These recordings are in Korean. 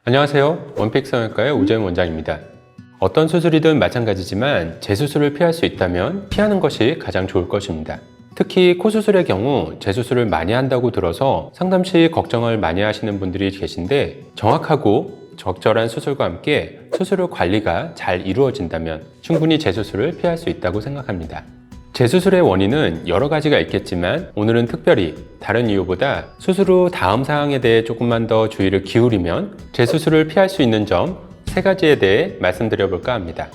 안녕하세요. 원픽 성형외과의 오재훈 원장입니다. 어떤 수술이든 마찬가지지만 재수술을 피할 수 있다면 피하는 것이 가장 좋을 것입니다. 특히 코 수술의 경우 재수술을 많이 한다고 들어서 상담 시 걱정을 많이 하시는 분들이 계신데, 정확하고 적절한 수술과 함께 수술 후 관리가 잘 이루어진다면 충분히 재수술을 피할 수 있다고 생각합니다. 재수술의 원인은 여러 가지가 있겠지만 오늘은 특별히 다른 이유보다 수술 후 다음 사항에 대해 조금만 더 주의를 기울이면 재수술을 피할 수 있는 점 3가지에 대해 말씀드려 볼까 합니다.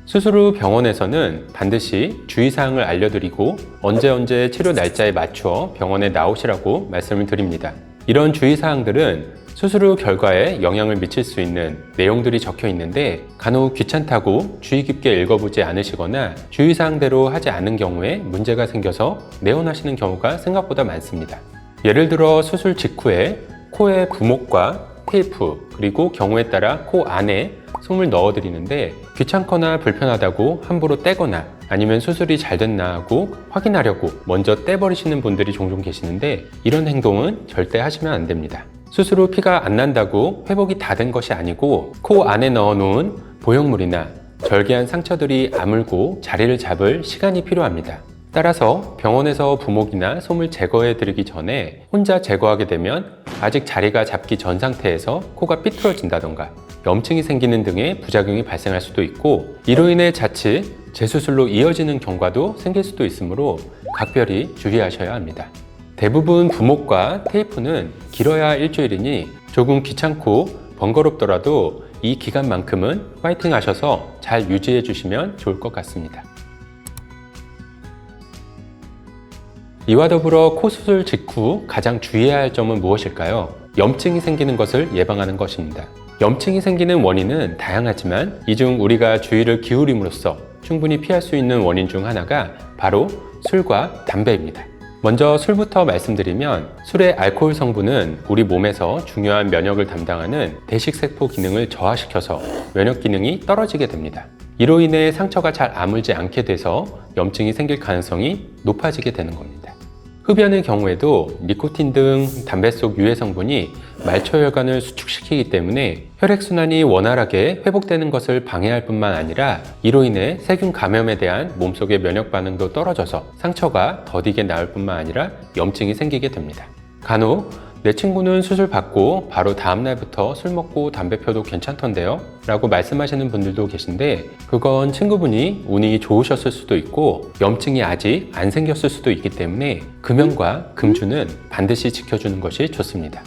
수술 후 병원에서는 반드시 주의사항을 알려드리고 언제 치료 날짜에 맞추어 병원에 나오시라고 말씀을 드립니다. 이런 주의사항들은 수술 후 결과에 영향을 미칠 수 있는 내용들이 적혀 있는데, 간혹 귀찮다고 주의 깊게 읽어보지 않으시거나 주의사항대로 하지 않은 경우에 문제가 생겨서 내원하시는 경우가 생각보다 많습니다. 예를 들어 수술 직후에 코에 부목과 테이프, 그리고 경우에 따라 코 안에 솜을 넣어드리는데 귀찮거나 불편하다고 함부로 떼거나 아니면 수술이 잘 됐나 하고 확인하려고 먼저 떼버리시는 분들이 종종 계시는데, 이런 행동은 절대 하시면 안 됩니다. 수술 후 피가 안 난다고 회복이 다 된 것이 아니고, 코 안에 넣어놓은 보형물이나 절개한 상처들이 아물고 자리를 잡을 시간이 필요합니다. 따라서 병원에서 부목이나 솜을 제거해 드리기 전에 혼자 제거하게 되면 아직 자리가 잡기 전 상태에서 코가 삐뚤어진다던가 염증이 생기는 등의 부작용이 발생할 수도 있고, 이로 인해 자칫 재수술로 이어지는 경과도 생길 수도 있으므로 각별히 주의하셔야 합니다. 대부분 부목과 테이프는 길어야 일주일이니 조금 귀찮고 번거롭더라도 이 기간만큼은 파이팅 하셔서 잘 유지해 주시면 좋을 것 같습니다. 이와 더불어 코 수술 직후 가장 주의해야 할 점은 무엇일까요? 염증이 생기는 것을 예방하는 것입니다. 염증이 생기는 원인은 다양하지만 이 중 우리가 주의를 기울임으로써 충분히 피할 수 있는 원인 중 하나가 바로 술과 담배입니다. 먼저 술부터 말씀드리면, 술의 알코올 성분은 우리 몸에서 중요한 면역을 담당하는 대식세포 기능을 저하시켜서 면역 기능이 떨어지게 됩니다. 이로 인해 상처가 잘 아물지 않게 돼서 염증이 생길 가능성이 높아지게 되는 겁니다. 흡연의 경우에도 니코틴 등 담배 속 유해 성분이 말초혈관을 수축시키기 때문에 혈액순환이 원활하게 회복되는 것을 방해할 뿐만 아니라 이로 인해 세균 감염에 대한 몸속의 면역 반응도 떨어져서 상처가 더디게 나을 뿐만 아니라 염증이 생기게 됩니다. 간혹 내 친구는 수술 받고 바로 다음날부터 술 먹고 담배 펴도 괜찮던데요? 라고 말씀하시는 분들도 계신데, 그건 친구분이 운이 좋으셨을 수도 있고 염증이 아직 안 생겼을 수도 있기 때문에 금연과 금주는 반드시 지켜주는 것이 좋습니다.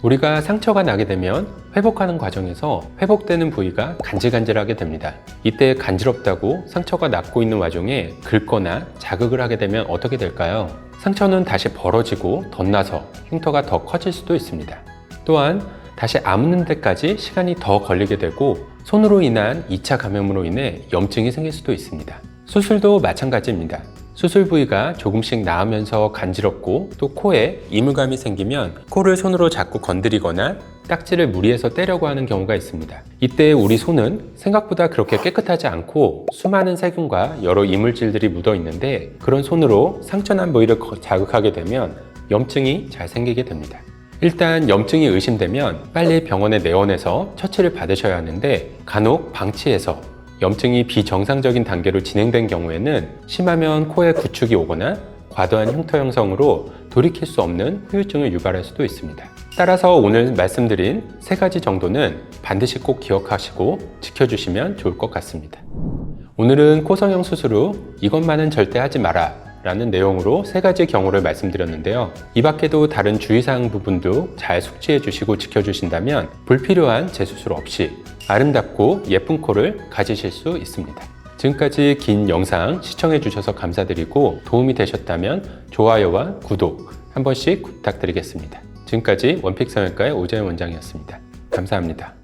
우리가 상처가 나게 되면 회복하는 과정에서 회복되는 부위가 간질간질하게 됩니다. 이때 간지럽다고 상처가 낫고 있는 와중에 긁거나 자극을 하게 되면 어떻게 될까요? 상처는 다시 벌어지고 덧나서 흉터가 더 커질 수도 있습니다. 또한 다시 아무는 데까지 시간이 더 걸리게 되고 손으로 인한 2차 감염으로 인해 염증이 생길 수도 있습니다. 수술도 마찬가지입니다. 수술 부위가 조금씩 나으면서 간지럽고 또 코에 이물감이 생기면 코를 손으로 자꾸 건드리거나 딱지를 무리해서 떼려고 하는 경우가 있습니다. 이때 우리 손은 생각보다 그렇게 깨끗하지 않고 수많은 세균과 여러 이물질들이 묻어 있는데, 그런 손으로 상처난 부위를 자극하게 되면 염증이 잘 생기게 됩니다. 일단 염증이 의심되면 빨리 병원에 내원해서 처치를 받으셔야 하는데, 간혹 방치해서 염증이 비정상적인 단계로 진행된 경우에는 심하면 코에 구축이 오거나 과도한 흉터 형성으로 돌이킬 수 없는 후유증을 유발할 수도 있습니다. 따라서 오늘 말씀드린 3가지 정도는 반드시 꼭 기억하시고 지켜주시면 좋을 것 같습니다. 오늘은 코 성형 수술 후 이것만은 절대 하지 마라 라는 내용으로 3가지 경우를 말씀드렸는데요. 이 밖에도 다른 주의사항 부분도 잘 숙지해 주시고 지켜주신다면 불필요한 재수술 없이 아름답고 예쁜 코를 가지실 수 있습니다. 지금까지 긴 영상 시청해 주셔서 감사드리고 도움이 되셨다면 좋아요와 구독 한 번씩 부탁드리겠습니다. 지금까지 원픽 성형외과의 오재훈 원장이었습니다. 감사합니다.